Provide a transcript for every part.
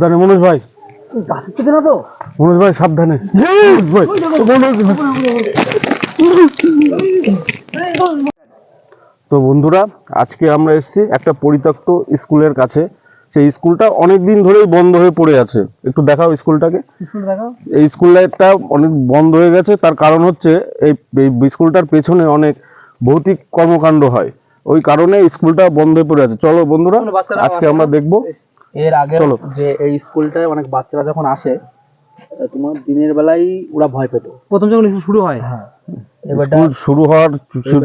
সাবধানে মনোজ ভাই, গাছের থেকে না তো মনোজ ভাই সাবধানে। তো বন্ধুরা, আজকে আমরা এসেছি একটা পরিত্যক্ত স্কুলের কাছে। সেই স্কুলটা অনেকদিন ধরেই বন্ধ হয়ে পড়ে আছে। একটু দেখাও স্কুলটাকে। এই স্কুলটা অনেক বন্ধ হয়ে গেছে, তার কারণ হচ্ছে এই স্কুলটার পেছনে অনেক ভৌতিক কর্মকাণ্ড হয়, ওই কারণে স্কুলটা বন্ধ হয়ে পড়ে আছে। চলো বন্ধুরা, আজকে আমরা দেখবো। এর আগে যে এই স্কুলটায় অনেক বাচ্চারা যখন আসে, তোমার দিনের বেলায় ওরা ভয় পেত প্রথম যখন শুরু হয়। হ্যাঁ, স্কুল শুরু হওয়ার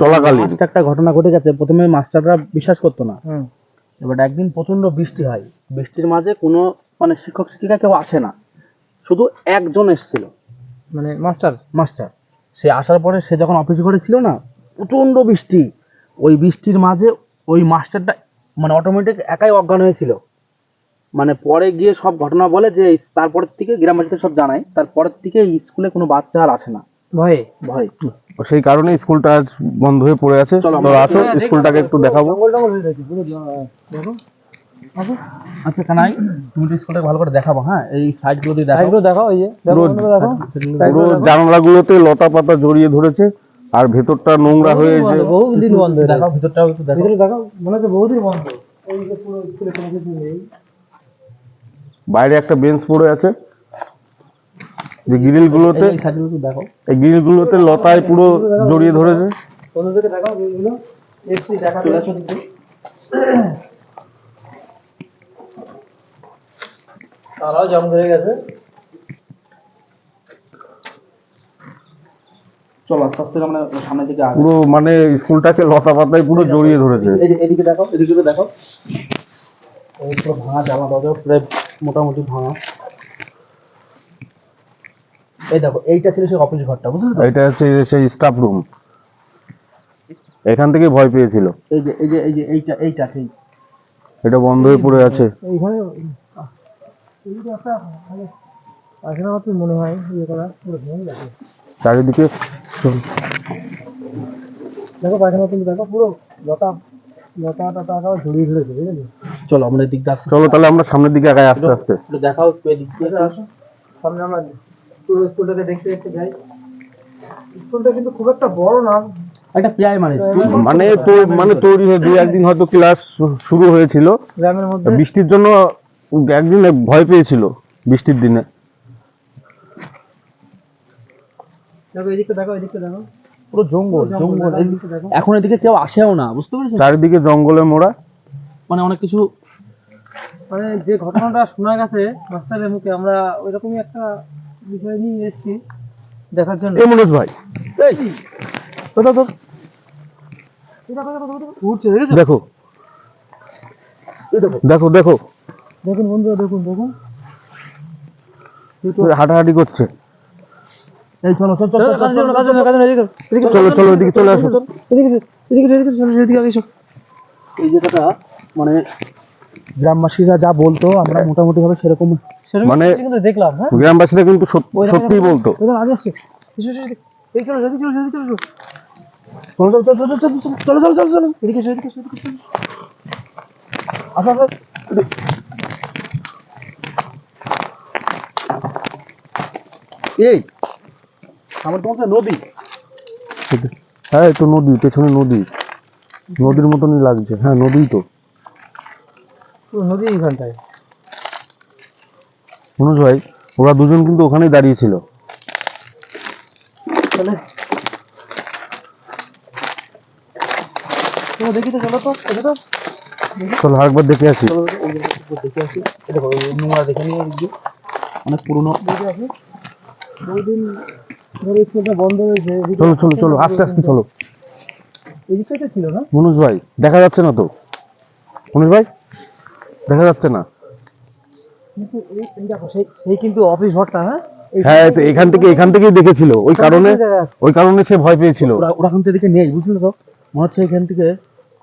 চলাকালীন একটা ঘটনা ঘটে গেছে। প্রথমে মাস্টাররা বিশ্বাস করতো না। এবার একদিন প্রচন্ড বৃষ্টি হয়, বৃষ্টির মাঝে কোনো মানে শিক্ষক শিক্ষিকা কেউ আসে না, শুধু একজন এসেছিল, মানে মাস্টার। সে আসার পরে সে যখন অফিস ঘরে ছিল না, প্রচন্ড বৃষ্টি, ওই বৃষ্টির মাঝে ওই মাস্টারটা মানে অটোমেটিক একাই অজ্ঞান হয়েছিল। মানে পরে গিয়ে সব ঘটনা বলে যে তারপরের থেকে গ্রামবাসীদের সব জানায়, তারপরের থেকে স্কুলে কোনো বাচ্চা আর আসে না ভয়ে। সেই কারণে স্কুলটা আজ বন্ধ হয়ে পড়ে আছে। তো আসো স্কুলটাকে একটু দেখাবো। আচ্ছা কানাই, তুমি তো স্কুলটা ভালো করে দেখাবো। হ্যাঁ, এই সাইডগুলো দিয়ে দেখাও। এই যে পুরো জানলাগুলোতে লতা পাতা জড়িয়ে ধরেছে, আর ভেতরটা নোংরা হয়ে বহুদিন বন্ধ। দেখাও ভিতরটাও একটু দেখাও, মনে হচ্ছে বহুদিন বন্ধ। এই যে পুরো স্কুলে কোনো কিছু নেই। বাইরে একটা বেঞ্চ পড়ে আছে, যে গ্রিলগুলোতে, এই গ্রিলগুলোতে লতায় পুরো জড়িয়ে ধরেছে। অন্যদিকে দেখাও গ্রিলগুলো, এসছি দেখা চলে আসো দিতে। তারাও জং ধরে গেছে। চলো আস্তে আস্তে আমরা সামনের দিকে আগাই। পুরো মানে স্কুলটাকে লতা পাতায় পুরো জড়িয়ে ধরেছে। এদিকে দেখো, এদিকে দেখো, এই পুরো ভাঙা জামা দরজা পুরো মোটামুটি ভাঙা। এই দেখো, এইটা ছিল সেই অফিস ঘরটা, বুঝলে তো? এটা হচ্ছে সেই স্টাফ রুম, এখান থেকে ভয় পেয়েছিল। এইটা সেই, এটা বন্ধ হয়ে পড়ে আছে। এইখানে একটা মানে পায়খানা মতো মনে হয় ইয়ে করা, পুরো ভেঙে গেছে চারিদিকে। দেখো পায়খানা মতো, দেখো পুরো লতা টতা ঝুড়িয়ে ধরেছে, বুঝলি? চলো আমরা এদিক দিয়ে চলো তাহলে আমরা সামনের দিকে আগাই আস্তে আস্তে। দেখাও একটু এদিক দিয়ে আসো, সামনে আমরা পুরো স্কুলটাকে দেখতে দেখতে যাই। স্কুলটা কিন্তু খুব একটা বড় না, একটা প্রাইমারি মানে তৈরি হয়ে দুই একদিন হয়তো ক্লাস শুরু হয়েছিল গ্রামের মধ্যে। বৃষ্টির জন্য একদিন ভয় পেয়েছিল বৃষ্টির দিনে। দেখো এদিকে দেখো, পুরো জঙ্গল। এখন এদিকে কেউ আসেও না, বুঝতে পেরেছো? চারিদিকে জঙ্গলে মোড়া। মানে অনেক কিছু, মানে যে ঘটনাটা শোনা গেছে মাস্টারের মুখে, আমরা ওইরকমই একটা বিষয় নিয়ে এসেছি দেখার জন্য। মনোজ ভাই, উঠছে, দেখো দেখো দেখো, দেখুন বন্ধুরা, দেখুন হাঁটাহাঁটি করছে। এই চলো চলো এদিকে চলে আসো। এই জায়গাটা মানে গ্রামবাসীরা যা বলতো আমরা মোটামুটি ভাবে সেরকম মানে কিন্তু দেখলাম। হ্যাঁ, গ্রামবাসীরা কিন্তু সত্যিই বলতো। আগে আসছে, চলো এদিকে আচ্ছা এই আমার তোমার নদী। হ্যাঁ, এই তো নদী, পেছনে নদীর মতনই লাগছে। হ্যাঁ, নদী তো, নদী এইখানটায়। মনোজ ভাই, ওরা দুজন কিন্তু ওখানেই দাঁড়িয়েছিল। দেখি তো, চলো আরেকবার দেখে আসি। নোংরা দেখে নিয়ে অনেক পুরনো বহুদিন ধরে স্কুলটা বন্ধ হয়েছে। চলো আস্তে আস্তে চলো। এই দিকটা ছিল না মনোজ ভাই, দেখা যাচ্ছে না তো। মনোজ ভাই, দেখা যাচ্ছে না। কিন্তু দেখো সেই কিন্তু অফিস ঘরটা। হ্যাঁ, তো এখান থেকেই দেখেছিল, ওই কারণে সে ভয় পেয়েছিল। ওরা কিন্তু এদিকে নেই, বুঝলে তো? মনে হচ্ছে এখান থেকে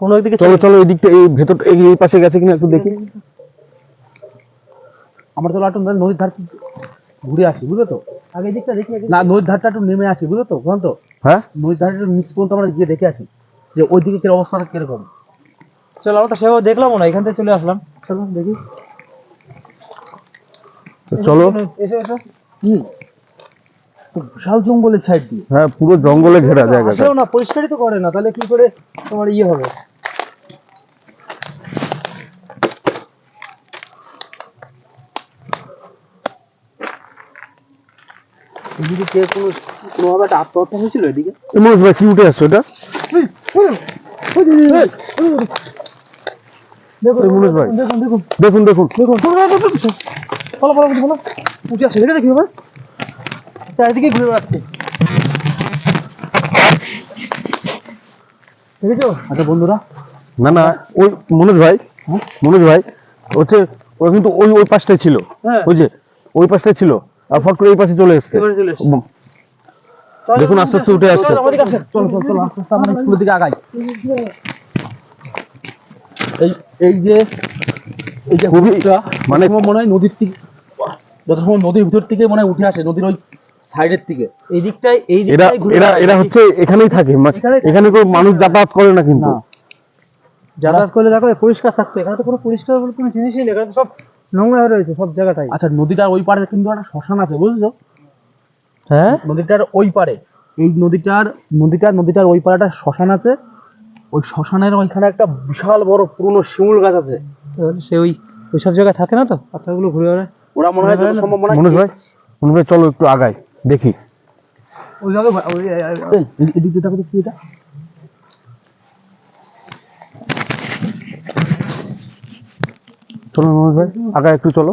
কোনো একদিকে। চলো এই দিকটা, এই ভেতর, এই পাশে গেছে কিনা একটু দেখি। আমার তো লাটুন নদীর ধার ঘুরে আসি, বুঝলো তো? আগে দিকটা দেখি না, নদীর ধারটা একটু নেমে আসি, বুঝলো তো? বুঝলো তো? হ্যাঁ, নদীর ধারটা একটু নিচ পর্যন্ত আমরা গিয়ে দেখে আসি যে ওই দিকে কি অবস্থাটা কিরকম। চলো, আমরা তো সেভাবে দেখলাম না, এখান থেকে চলে আসলাম। চলো দেখি। চলো। এসো এসো। কি বিশাল জঙ্গলের সাইড দিয়ে? হ্যাঁ, পুরো জঙ্গলে ঘেরা জায়গাটা। আসেও না, পরিষ্কারই তো করে না, তাহলে কি করে তোমার ইয়ে হবে? এদিকে কে কোনোভাবে একটা আত্মহত্যা হয়েছিল এদিকে? মনোজ ভাই কি উঠে আসছে ওটা? মনোজ ভাই দেখুন দেখুন দেখুন দেখুন দেখুন, ফলো ফলো ফলো, উঠে আসছে, দেখে দেখি ভাই, চারিদিকে ঘুরে বেড়াচ্ছে, দেখেছো? আচ্ছা বন্ধুরা, না না, ওই মনোজ ভাই, মনোজ ভাই হচ্ছে ওরা কিন্তু ওই ওই পাশটাই ছিল, হ্যাঁ বুঝছে, ওই পাশটাই ছিল আর ফট করে এই পাশে চলে এসছে। এবারে চলে এসছে। দেখুন আস্তে আস্তে উঠে আসছে। আমাদের কাছে চলো চলো চলো, আস্তে আস্তে আমরা স্কুলের দিকে আগাই। এই এই যে এই যে খুবই হুডটা মানে মনে হয় নদীর থেকে, যত সময় নদীর ভিতর থেকে মনে হয় উঠে আসে, নদীর ওই সাইডের থেকে, এই দিকটাই এই এরা দিকটাই ঘুরে এরা বেড়ায়। এরা হচ্ছে এখানেই থাকে, এখানে কোনো মানুষ যাতায়াত করে না কিন্তু। না, যাতায়াত করলে দেখো পরিষ্কার থাকতো, এখানে তো কোনো পরিষ্কার বলে কোনো জিনিসই নেই, এখানে তো সব নোংরা হয়ে রয়েছে সব জায়গাটাই। আচ্ছা, নদীটার ওই পারে কিন্তু একটা শ্মশান আছে, বুঝছো? হ্যাঁ, নদীটার ওই পারে, এই নদীটার ওই পারে একটা শ্মশান আছে, ওই শ্মশানের ওইখানে একটা বিশাল বড় পুরনো শিমুল গাছ আছে। সে ওই ওইসব জায়গায় থাকে না তো, পাতাগুলো ঘুরে বেড়ায়, ওরা মনে হয় যত সম্ভব মনে হয় মনোজ ভাই চলো একটু আগাই দেখি। ওই জায়গায় এদিকে দেখো দেখি এটা। চলো মনোজ ভাই আগাই একটু চলো।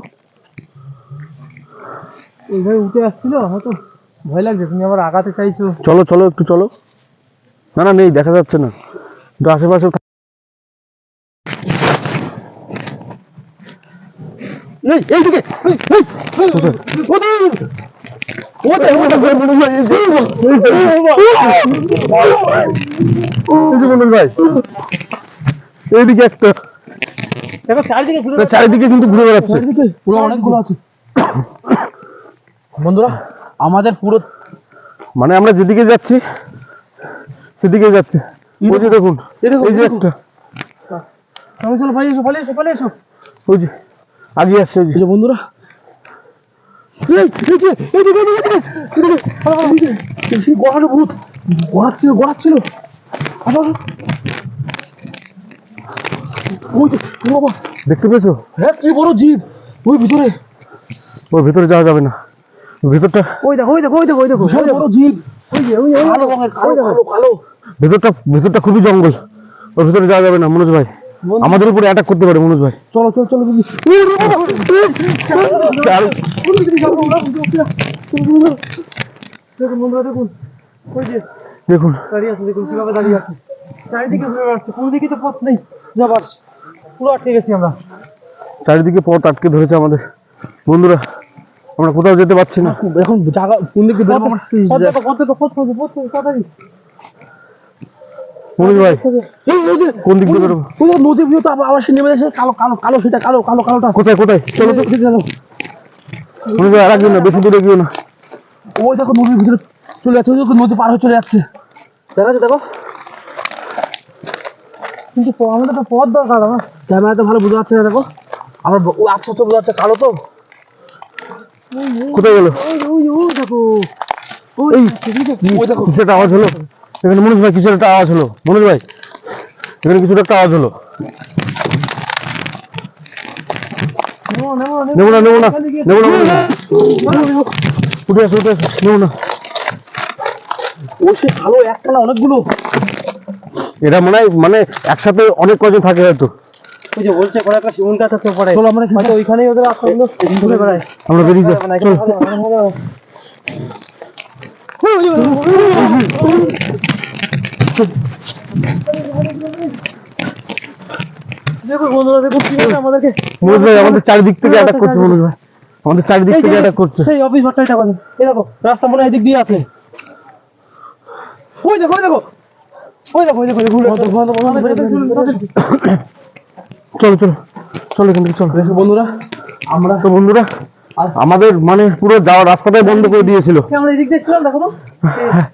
ওইভাবে উঠে আসছিল, হয়তো ভয় লাগছে, তুমি আবার আগাতে চাইছো। চলো চলো একটু চলো। না না, নেই, দেখা যাচ্ছে না, একটু আশেপাশে এইদিকে মনোজ ভাই এইদিকে একটা, দেখো চারিদিকে ঘুরে চারিদিকে কিন্তু ঘুরে বেড়াচ্ছে। পুরো অনেকগুলো আছে বন্ধুরা, আমাদের পুরো মানে আমরা যেদিকে যাচ্ছি সেদিকে যাচ্ছে। ওই যে দেখুন, এই যে একটা, চলো চলো, পালিয়ে এসো পালিয়ে এসো পালিয়ে এসো। ওই যে আগে আসছে, ওই এই যে যে বন্ধুরা, গড়ানো ভূত, গড়াচ্ছিল আবার। ওই যে বাবা, দেখতে পেয়েছো? হ্যাঁ কি বড় জীব ওই ভিতরে, ওর ভিতরে যাওয়া যাবে না, ভিতরটা, ওই দেখো ওই দেখো ওই দেখো ওই দেখো, বিশাল বড় জীব, ওই যে ওই কালো রঙের, কালো কালো কালো। ভিতরটা খুবই জঙ্গল, ওর ভিতরে যাওয়া যাবে না মনোজ ভাই, আমাদের উপরে অ্যাটাক করতে পারে মনোজ ভাই। চলো চলো চলো দিদি, চাল দেখুন বন্ধুরা, দেখুন ওই যে দেখুন, দাঁড়িয়ে আছে, দেখুন কিভাবে দাঁড়িয়ে আছে, চারিদিকে ঘুরে বেড়াচ্ছে, কোনো দিকে তো পথ নেই যাবার, পুরো আটকে গেছি আমরা। চারিদিকে পথ আটকে ধরেছে আমাদের বন্ধুরা, আমরা কোথাও যেতে পারছি না। এখন জায়গা কোন দিকে বেরোবো আমরা? মনোজ ভাই কোন দিক দিয়ে বেরোবো? নদীর ভিউ তো আবার সে নেমে এসে কালো কালো কালো, সেটা কালো কালো কালোটা কোথায় কোথায়? চলো তো গেল। মনোজ ভাই, আর আগিও না, বেশি দূরে গিয়েও না। ওই দেখো নদীর ভিতরে চলে যাচ্ছে, ওই দেখো নদী পার হয়ে চলে যাচ্ছে, দেখা যাচ্ছে দেখো, কিন্তু আমাদের তো পথ দরকার, আমার ক্যামেরাতে ভালো বোঝা যাচ্ছে না, দেখো আমার আচ্ছা তো বোঝা যাচ্ছে, কালো তো। কোথায় গেল? দেখো ওই দেখো, কিছু একটা আওয়াজ হলো এখানে মনোজ ভাই, কিছু একটা আওয়াজ হলো মনোজ ভাই, এখানে কিছু একটা আওয়াজ হলো। নেবো না নেবো না নেবো না মনোজ ভাই। উঠে আসো নেবো না। ও সে কালো একটা না অনেকগুলো, এটা মনে হয় মানে একসাথে অনেক কজন থাকে হয়তো। ওই যে বলছে কোনো একটা শিমুল গাছ আছে পড়ে, চলো আমরা হয়তো ওইখানেই ওদের আত্মাগুলো ঘুরে বেড়ায়। আমরা বেরিয়ে যাই, চলো। দেখো বন্ধুরা, দেখো কিভাবে আমাদেরকে মনোজ ভাই আমাদের চারিদিক থেকে অ্যাটাক করছে, মনোজ ভাই আমাদের চারিদিক থেকে অ্যাটাক করছে। সেই অফিস ঘরটা কথা, এই দেখো রাস্তা মনে হয় এদিক দিয়ে আছে, ওই দেখো ওই দেখো ওই দেখো ওই দেখো চলো চলো চলো এখান থেকে চলো। বন্ধুরা, আমরা তো বন্ধুরা আমাদের মানে পুরো যাওয়ার রাস্তাটাই বন্ধ করে দিয়েছিল। আমরা এদিক দিয়ে ছিলাম, দেখো তো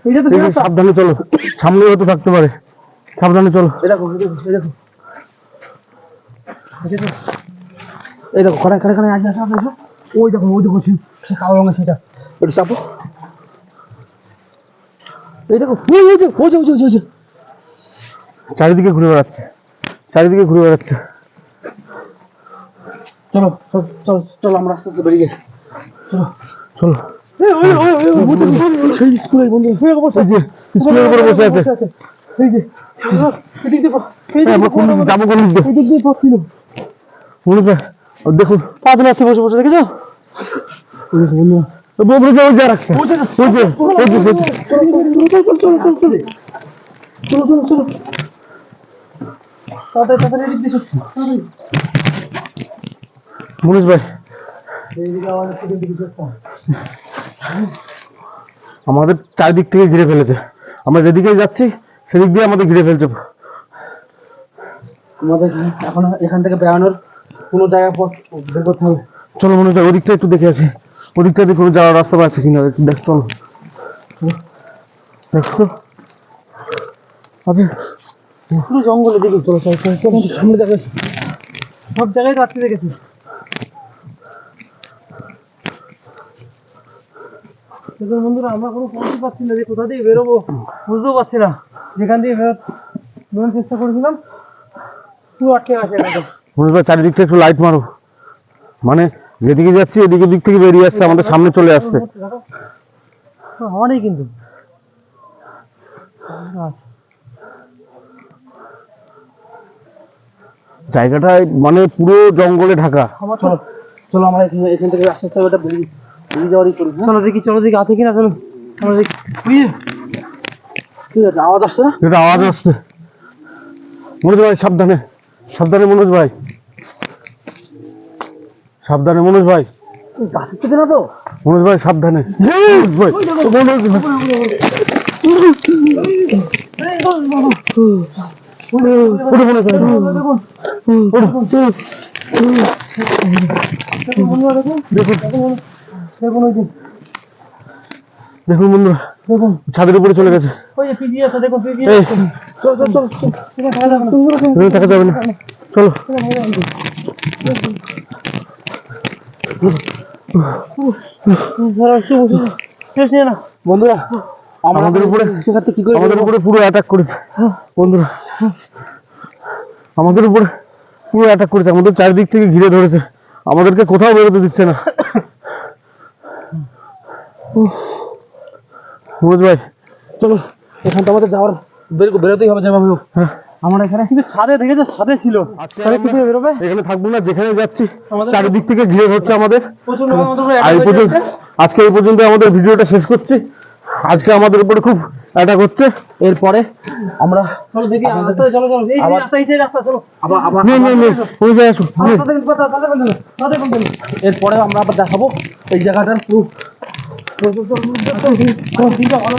এইটা তো এই যে সাবধানে চলো, সামনে হয়তো থাকতে পারে, সাবধানে চলো। এই দেখো এই দেখো এই দেখো, খানে খানে খানে আসো আসো আসো, ওই দেখো সে কালো রঙের সেটা একটু চাপো। এই দেখো ওই যে চারিদিকে ঘুরে বেড়াচ্ছে, চারিদিকে ঘুরে বেড়াচ্ছে। চলো চলো আমরা আস্তে আস্তে বেরিয়ে যাই। চলো সেই স্কুলের বন্ধু এই যে স্কুলের উপরে বসে আছে। এই যে এদিক দিয়ে আমরা কোন দিকে যাবো, কোন দিক দিয়ে? এদিক দিয়ে পড়ছিল। মনে হয় দেখুন পা দিলে আছে বসে দেখেছো? বন্ধু ওই যে রাখছে, ওই যে চলো তাড়াতাড়ি এদিক দিয়ে ছুটছি। মনীষ ভাই আমাদের চারিদিক থেকে ঘিরে ফেলেছে, আমরা যেদিকে যাচ্ছি সেদিক দিয়ে আমাদের ঘিরে ফেলছে। আমাদের এখন এখান থেকে বেরানোর কোনো জায়গা বের করতে হবে। চলো মনে হয় ওদিকটা একটু দেখে আসি, ওদিকটা দিয়ে কোনো যাওয়ার রাস্তা পাচ্ছে কিনা দেখ। চলো দেখো আচ্ছা পুরো জঙ্গলের দিকে চলো সামনে দেখো সব জায়গায় রাত্রি দেখেছি। দেখুন বন্ধুরা আমরা কোনো পৌঁছতে পারছি না যে কোথা দিয়ে বেরোবো, বুঝতেও পারছি না। যেখান দিয়ে বেরোনোর চেষ্টা করেছিলাম পুরো আটকে আছে। মনীষ ভাই চারিদিকটা একটু লাইট মারো, মানে যেদিকে যাচ্ছি এদিকে দিক থেকে বেরিয়ে আসছে, আমাদের সামনে চলে আসছে। হওয়া নেই কিন্তু জায়গাটা মানে পুরো জঙ্গলে ঢাকা। চলো আমরা এখান থেকে আস্তে আস্তে ওটা বেরিয়ে যাওয়ারই করি। চলো দেখি আছে কিনা। চলো আমরা দেখি। ঠিক আছে আওয়াজ আসছে না? এটা আওয়াজ আসছে। মনোজ ভাই সাবধানে, সাবধানে মনোজ ভাই, সাবধানে মনোজ ভাই, গাছের থেকে না তো? মনোজ ভাই সাবধানে। মনোজ ভাই, মনোজ ভাই। ওঠো মনোজ ভাই, ওঠো। দেখুন বন্ধুরা ছাদের উপরে চলে গেছে। এই, এখানে থাকা যাবে না, চলো। বন্ধুরা আমাদের উপরে পুরো অ্যাটাক করেছে বন্ধুরা, আমাদের উপরে পুরো অ্যাটাক করেছে, আমাদের চারিদিক থেকে ঘিরে ধরেছে, আমাদেরকে কোথাও বেরোতে দিচ্ছে না। মনোজ ভাই চলো এখান থেকে আমাদের যাওয়ার বেরোতেই হবে যেভাবে হোক। আমরা এখানে কিন্তু ছাদে দেখেছে, ছাদে ছিল। এখানে থাকবো না, যেখানে যাচ্ছি চারিদিক থেকে ঘিরে ধরছে আমাদের। আমাদের আজকে এই পর্যন্ত আমাদের ভিডিওটা শেষ করছি। আজকে আমাদের উপরে খুব অ্যাটাক হচ্ছে। এরপরে আমরা চলো দেখি চলো এই রাস্তা চলো আবার এরপরে আমরা আবার দেখাবো এই জায়গাটার পুরো ভালো